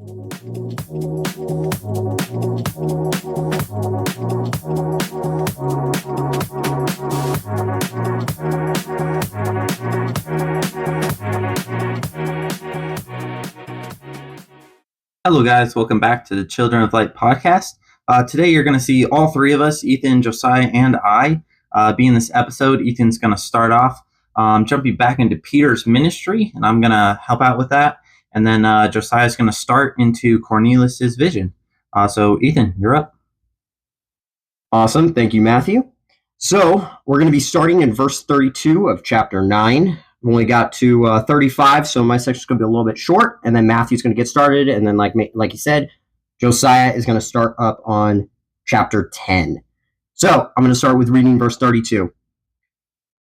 Hello guys, welcome back to the Children of Light podcast. Today you're going to see all three of us, Ethan, Josiah, and I, be in this episode. Ethan's going to start off jumping back into Peter's ministry, and I'm going to help out with that. And then Josiah's going to start into Cornelius's vision. So Ethan, you're up. Awesome. Thank you, Matthew. So we're going to be starting in verse 32 of chapter 9. We only got to 35, so my section's going to be a little bit short, and then Matthew's going to get started, and then like he said, Josiah is going to start up on chapter 10. So I'm going to start with reading verse 32.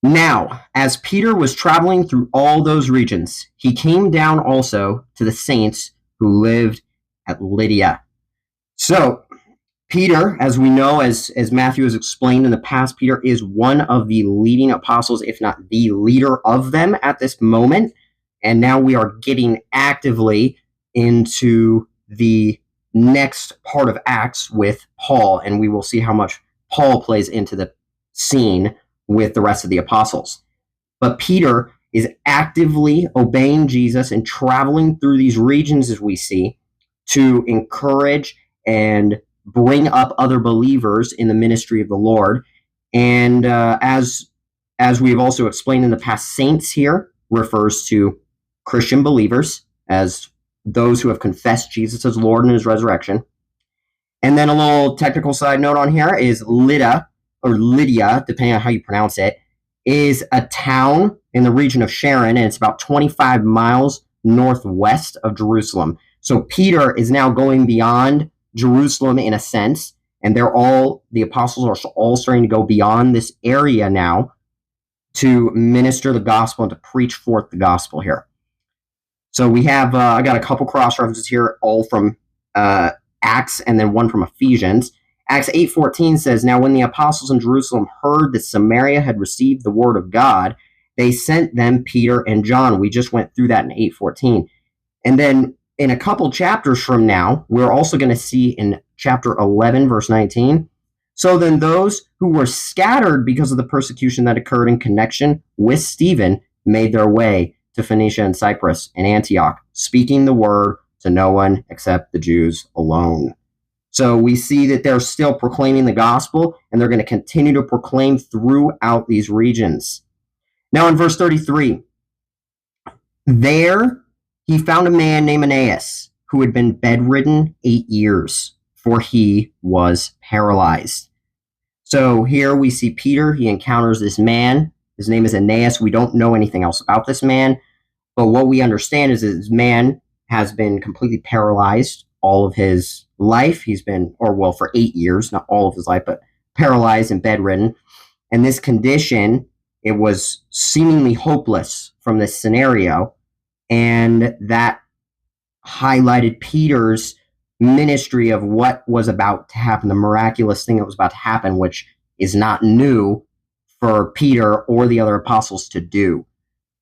Now, as Peter was traveling through all those regions, he came down also to the saints who lived at Lydia. So Peter, as we know, as Matthew has explained in the past, Peter is one of the leading apostles, if not the leader of them at this moment. And now we are getting actively into the next part of Acts with Paul, and we will see how much Paul plays into the scene with the rest of the apostles. But Peter is actively obeying Jesus and traveling through these regions, as we see, to encourage and bring up other believers in the ministry of the Lord. And as we've also explained in the past, saints here refers to Christian believers, as those who have confessed Jesus as Lord in his resurrection. And then a little technical side note on here is Lydia, depending on how you pronounce it, is a town in the region of Sharon, and it's about 25 miles northwest of Jerusalem. So Peter is now going beyond Jerusalem in a sense, and the apostles are all starting to go beyond this area now to minister the gospel and to preach forth the gospel here. So we have, I got a couple cross references here, all from Acts and then one from Ephesians. Acts 8:14 says, "Now when the apostles in Jerusalem heard that Samaria had received the word of God, they sent them Peter and John." We just went through that in 8:14. And then in a couple chapters from now, we're also going to see in chapter 11, verse 19, "So then those who were scattered because of the persecution that occurred in connection with Stephen made their way to Phoenicia and Cyprus and Antioch, speaking the word to no one except the Jews alone." So we see that they're still proclaiming the gospel, and they're going to continue to proclaim throughout these regions. Now in verse 33, there he found a man named Aeneas who had been bedridden 8 years, for he was paralyzed. So here we see Peter. He encounters this man. His name is Aeneas. We don't know anything else about this man, but what we understand is that this man has been completely paralyzed all of his life. He's been, for 8 years, not all of his life, but paralyzed and bedridden. And this condition, it was seemingly hopeless from this scenario. And that highlighted Peter's ministry of what was about to happen, the miraculous thing that was about to happen, which is not new for Peter or the other apostles to do.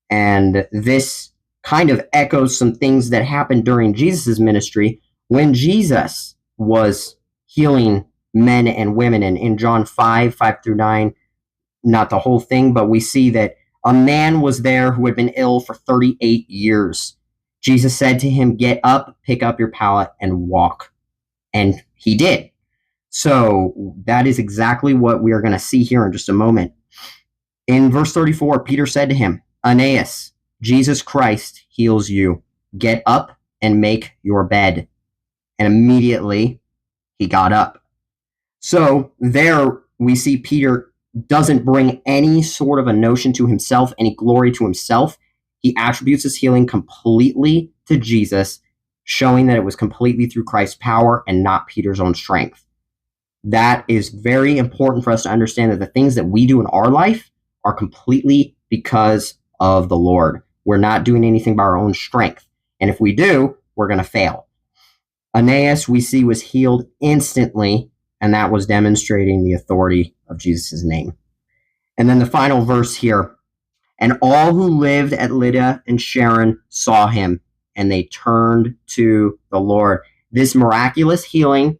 And this kind of echoes some things that happened during Jesus' ministry when Jesus was healing men and women. And in John 5:5-9, not the whole thing, but we see that a man was there who had been ill for 38 years. Jesus said to him, "Get up, pick up your pallet, and walk." And he did. So that is exactly what we are going to see here in just a moment. In verse 34, Peter said to him, "Aeneas, Jesus Christ heals you. Get up and make your bed." And immediately he got up. So there we see Peter doesn't bring any sort of a notion to himself, any glory to himself. He attributes his healing completely to Jesus, showing that it was completely through Christ's power and not Peter's own strength. That is very important for us to understand, that the things that we do in our life are completely because of the Lord. We're not doing anything by our own strength. And if we do, we're going to fail. Aeneas, we see, was healed instantly, and that was demonstrating the authority of Jesus' name. And then the final verse here, "And all who lived at Lydia and Sharon saw him and they turned to the Lord. This miraculous healing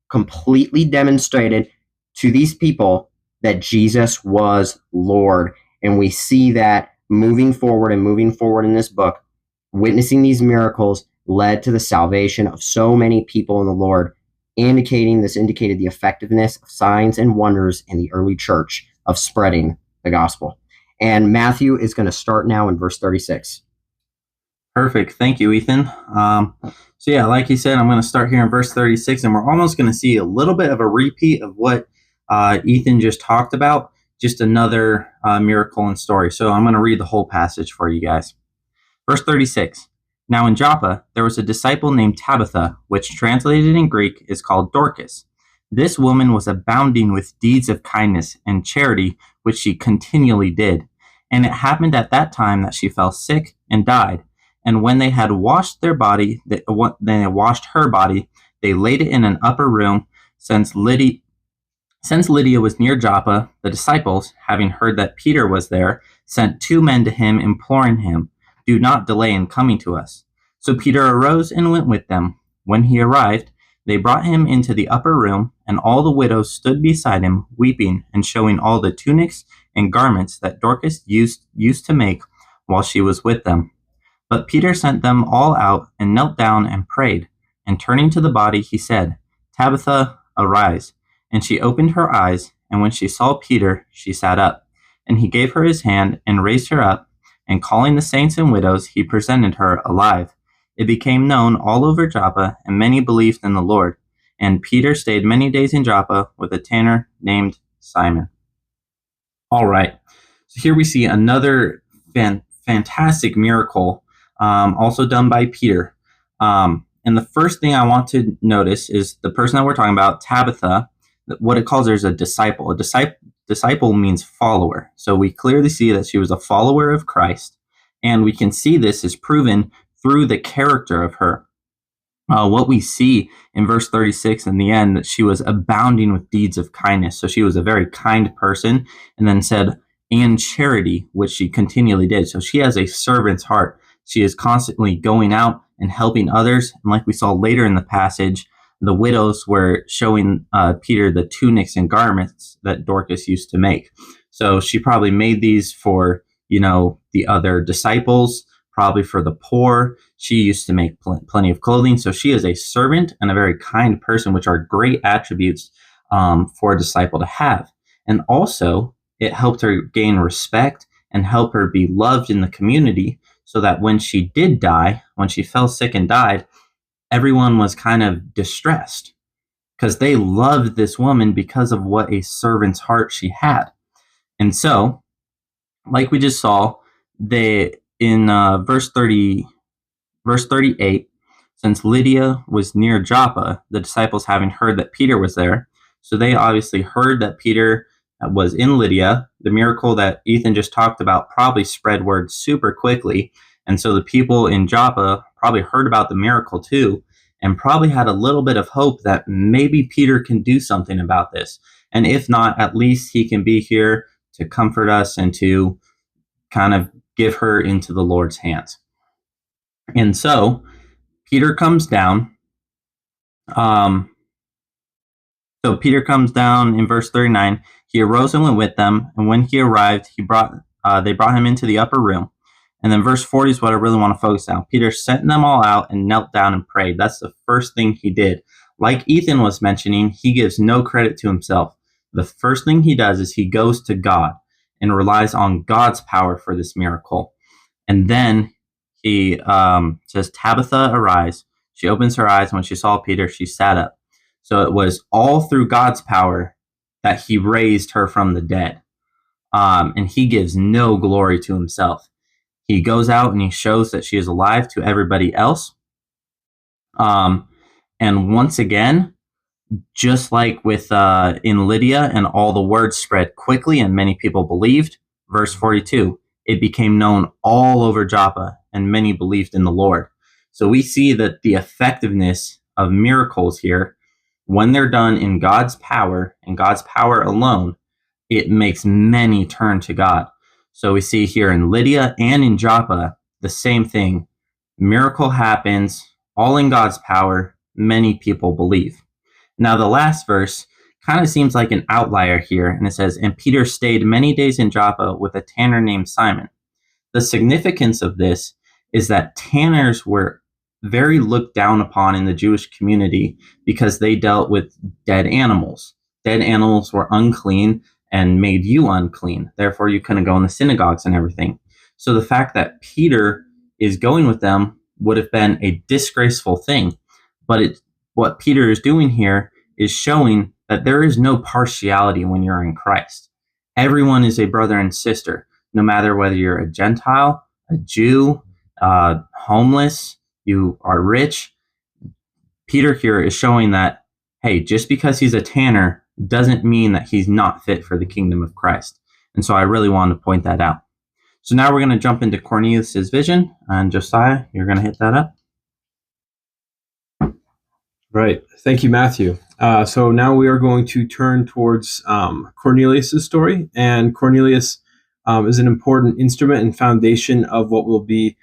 completely demonstrated to these people that Jesus was Lord. And we see that moving forward in this book, witnessing these miracles led to the salvation of so many people in the Lord, indicated the effectiveness of signs and wonders in the early church of spreading the gospel. And Matthew is going to start now in verse 36. Perfect. Thank you, Ethan. So yeah, like you said, I'm going to start here in verse 36, and we're almost going to see a little bit of a repeat of what Ethan just talked about, just another miracle and story. So I'm going to read the whole passage for you guys. Verse 36. Now in Joppa, there was a disciple named Tabitha, which translated in Greek is called Dorcas. This woman was abounding with deeds of kindness and charity, which she continually did. And it happened at that time that she fell sick and died. And when they had washed their body, they washed her body, they laid it in an upper room. Since Lydia was near Joppa, the disciples, having heard that Peter was there, sent 2 men to him, imploring him, "Do not delay in coming to us." So Peter arose and went with them. When he arrived, they brought him into the upper room, and all the widows stood beside him, weeping and showing all the tunics and garments that Dorcas used to make while she was with them. But Peter sent them all out and knelt down and prayed. And turning to the body, he said, "Tabitha, arise." And she opened her eyes, and when she saw Peter, she sat up. And he gave her his hand and raised her up, and calling the saints and widows, he presented her alive. It became known all over Joppa, and many believed in the Lord. And Peter stayed many days in Joppa with a tanner named Simon. All right, so here we see another fantastic miracle, also done by Peter. And the first thing I want to notice is the person that we're talking about, Tabitha. What it calls her is a disciple. Disciple means follower. So we clearly see that she was a follower of Christ. And we can see this is proven through the character of her. What we see in verse 36 in the end, that she was abounding with deeds of kindness. So she was a very kind person, and then said, and charity, which she continually did. So she has a servant's heart. She is constantly going out and helping others. And like we saw later in the passage, the widows were showing Peter the tunics and garments that Dorcas used to make. So she probably made these for, the other disciples, probably for the poor. She used to make plenty of clothing. So she is a servant and a very kind person, which are great attributes for a disciple to have. And also, it helped her gain respect and help her be loved in the community, so that when she did die, when she fell sick and died, everyone was kind of distressed because they loved this woman because of what a servant's heart she had. And so, like we just saw, in verse 38, since Lydia was near Joppa, the disciples having heard that Peter was there, so they obviously heard that Peter was in Lydia. The miracle that Ethan just talked about probably spread word super quickly. And so the people in Joppa probably heard about the miracle too, and probably had a little bit of hope that maybe Peter can do something about this. And if not, at least he can be here to comfort us and to kind of give her into the Lord's hands. And so Peter comes down. So Peter comes down in verse 39. He arose and went with them, and when he arrived, they brought him into the upper room. And then verse 40 is what I really want to focus on. Peter sent them all out and knelt down and prayed. That's the first thing he did. Like Ethan was mentioning, he gives no credit to himself. The first thing he does is he goes to God and relies on God's power for this miracle. And then he says, "Tabitha, arise." She opens her eyes. When she saw Peter, she sat up. So it was all through God's power that he raised her from the dead. And he gives no glory to himself. He goes out and he shows that she is alive to everybody else. And once again, just like with in Lydia, and all the words spread quickly and many people believed, verse 42, it became known all over Joppa and many believed in the Lord. So we see that the effectiveness of miracles here, when they're done in God's power and God's power alone, it makes many turn to God. So we see here in Lydia and in Joppa, the same thing. Miracle happens, all in God's power. Many people believe. Now, the last verse kind of seems like an outlier here, and it says, "And Peter stayed many days in Joppa with a tanner named Simon." The significance of this is that tanners were very looked down upon in the Jewish community because they dealt with dead animals. Dead animals were unclean and made you unclean. Therefore, you couldn't go in the synagogues and everything. So the fact that Peter is going with them would have been a disgraceful thing. But what Peter is doing here is showing that there is no partiality when you're in Christ. Everyone is a brother and sister, no matter whether you're a Gentile, a Jew, homeless, you are rich. Peter here is showing that, hey, just because he's a tanner doesn't mean that he's not fit for the kingdom of Christ. And so I really wanted to point that out. So now we're going to jump into Cornelius' vision. And Josiah, you're going to hit that up. Right. Thank you, Matthew. So now we are going to turn towards Cornelius' story. And Cornelius is an important instrument and foundation of what will be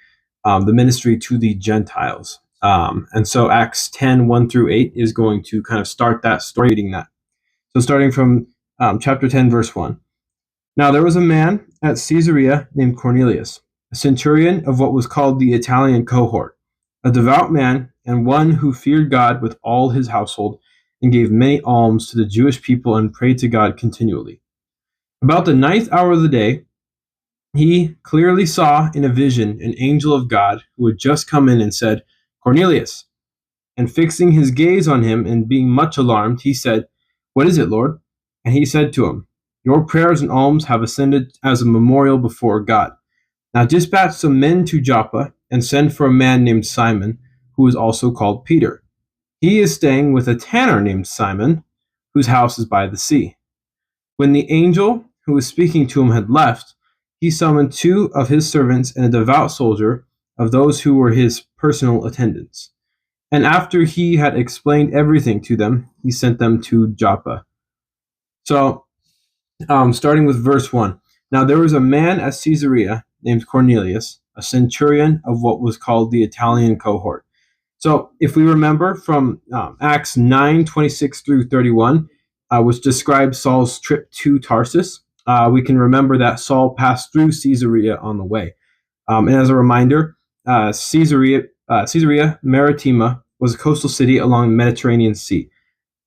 the ministry to the Gentiles. And so Acts 10, 1 through 8 is going to kind of start that story, reading that. So starting from chapter 10, verse 1. Now there was a man at Caesarea named Cornelius, a centurion of what was called the Italian cohort, a devout man and one who feared God with all his household and gave many alms to the Jewish people and prayed to God continually. About the 9th hour of the day, he clearly saw in a vision an angel of God who had just come in and said, "Cornelius." And fixing his gaze on him and being much alarmed, he said, "What is it, Lord?" And he said to him, "Your prayers and alms have ascended as a memorial before God. Now dispatch some men to Joppa and send for a man named Simon, who is also called Peter. He is staying with a tanner named Simon, whose house is by the sea." When the angel who was speaking to him had left, he summoned 2 of his servants and a devout soldier of those who were his personal attendants. And after he had explained everything to them, he sent them to Joppa. So, starting with verse 1. Now there was a man at Caesarea named Cornelius, a centurion of what was called the Italian cohort. So if we remember from Acts 9, 26 through 31, which describes Saul's trip to Tarsus, we can remember that Saul passed through Caesarea on the way. And as a reminder, Caesarea Maritima was a coastal city along the Mediterranean Sea.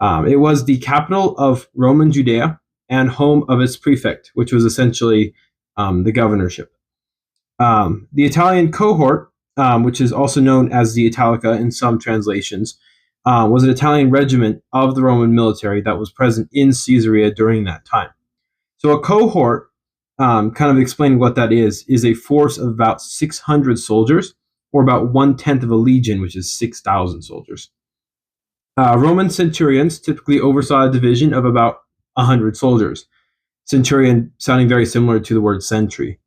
It was the capital of Roman Judea and home of its prefect, which was essentially the governorship. The Italian cohort, which is also known as the Italica in some translations, was an Italian regiment of the Roman military that was present in Caesarea during that time. So a cohort, kind of explaining what that is a force of about 600 soldiers, or about 1/10 of a legion, which is 6,000 soldiers. Roman centurions typically oversaw a division of about 100 soldiers. Centurion sounding very similar to the word sentry.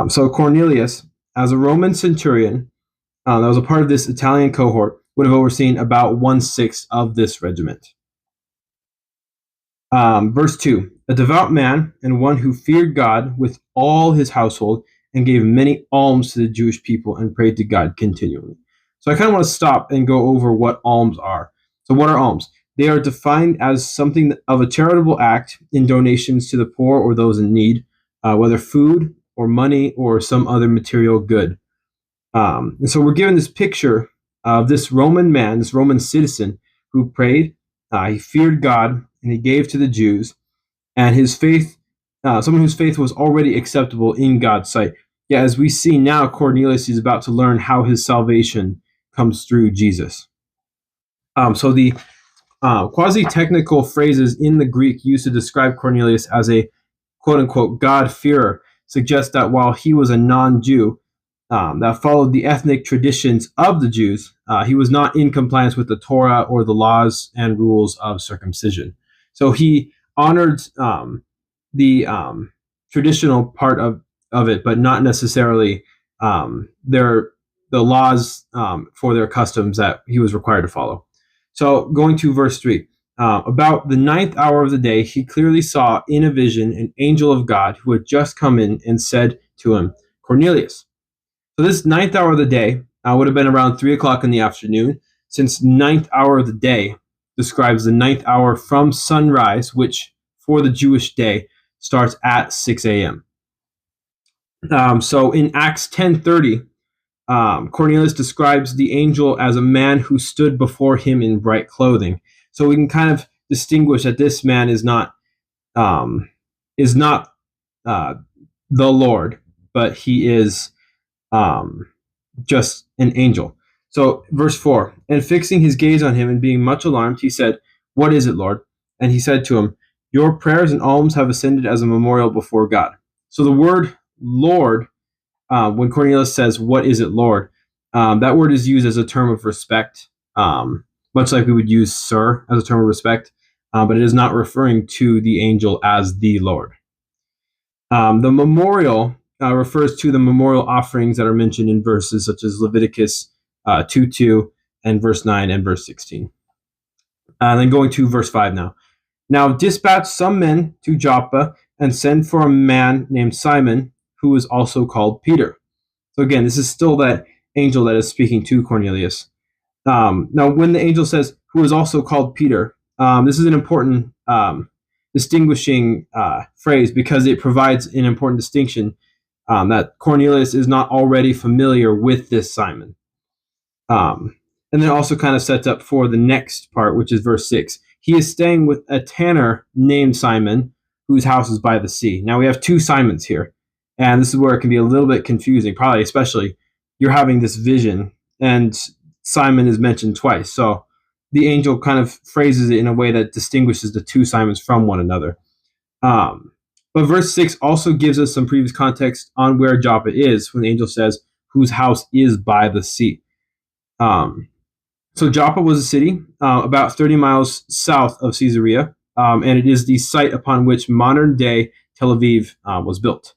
So Cornelius, as a Roman centurion, that was a part of this Italian cohort, would have overseen about 1/6 of this regiment. Verse 2, a devout man and one who feared God with all his household and gave many alms to the Jewish people and prayed to God continually. So I kind of want to stop and go over what alms are. So what are alms? They are defined as something of a charitable act in donations to the poor or those in need, whether food or money or some other material good. And so we're given this picture of this Roman man, this Roman citizen who prayed, he feared God, and he gave to the Jews, and his faith, someone whose faith was already acceptable in God's sight. Yeah, as we see now, Cornelius is about to learn how his salvation comes through Jesus. So the quasi-technical phrases in the Greek used to describe Cornelius as a quote-unquote God-fearer suggest that while he was a non-Jew that followed the ethnic traditions of the Jews, he was not in compliance with the Torah or the laws and rules of circumcision. So he honored the traditional part of it, but not necessarily the laws for their customs that he was required to follow. So going to verse 3, about the 9th hour of the day, he clearly saw in a vision an angel of God who had just come in and said to him, "Cornelius." So this ninth hour of the day would have been around 3 o'clock in the afternoon, since ninth hour of the day describes the ninth hour from sunrise, which for the Jewish day starts at 6 a.m. So in Acts 10:30, Cornelius describes the angel as a man who stood before him in bright clothing. So we can kind of distinguish that this man is not the Lord, but he is just an angel. So verse 4, and fixing his gaze on him and being much alarmed, he said, "What is it, Lord?" And he said to him, "Your prayers and alms have ascended as a memorial before God." So the word Lord, when Cornelius says, "What is it, Lord?" That word is used as a term of respect, much like we would use sir as a term of respect, but it is not referring to the angel as the Lord. The memorial refers to the memorial offerings that are mentioned in verses such as Leviticus 2:2 and verse 9 and verse 16. Then going to verse 5 now. Now dispatch some men to Joppa and send for a man named Simon, who is also called Peter. So again, this is still that angel that is speaking to Cornelius. Now, when the angel says, who is also called Peter, this is an important distinguishing phrase, because it provides an important distinction that Cornelius is not already familiar with this Simon. And then also kind of sets up for the next part, which is verse 6. He is staying with a tanner named Simon, whose house is by the sea. Now we have two Simons here, and this is where it can be a little bit confusing, probably especially you're having this vision, and Simon is mentioned twice. So the angel kind of phrases it in a way that distinguishes the two Simons from one another. But verse 6 also gives us some previous context on where Joppa is when the angel says, whose house is by the sea. So Joppa was a city about 30 miles south of Caesarea, and it is the site upon which modern-day Tel Aviv was built.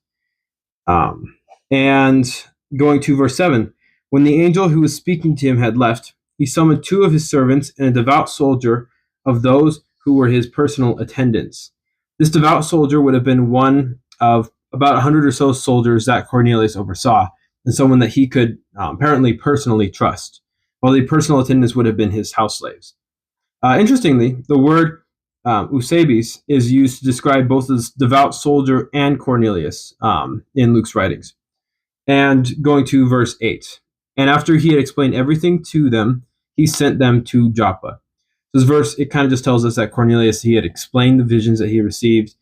And going to verse 7, when the angel who was speaking to him had left, he summoned two of his servants and a devout soldier of those who were his personal attendants. This devout soldier would have been one of about 100 or so soldiers that Cornelius oversaw, and someone that he could apparently personally trust, while the personal attendants would have been his house slaves. Interestingly, the word Eusebius is used to describe both this devout soldier and Cornelius in Luke's writings. And going to verse 8, and after he had explained everything to them, he sent them to Joppa. This verse, it kind of just tells us that Cornelius, he had explained the visions that he received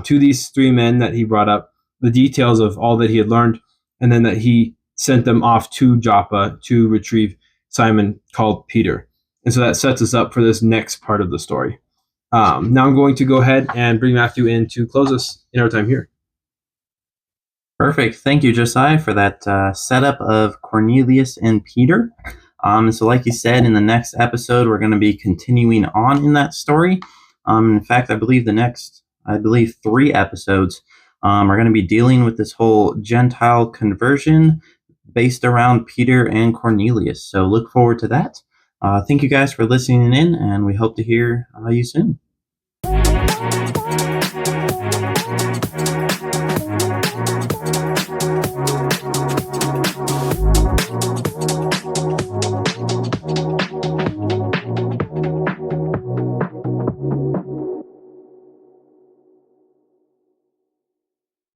to these three men that he brought up, the details of all that he had learned, and then that he sent them off to Joppa to retrieve Simon called Peter. And so that sets us up for this next part of the story. Now I'm going to go ahead and bring Matthew in to close us in our time here. Perfect. Thank you, Josiah, for that setup of Cornelius and Peter. So like you said, in the next episode, we're going to be continuing on in that story. In fact, I believe the next 3 episodes are going to be dealing with this whole Gentile conversion based around Peter and Cornelius. So look forward to that. Thank you guys for listening in, and we hope to hear you soon.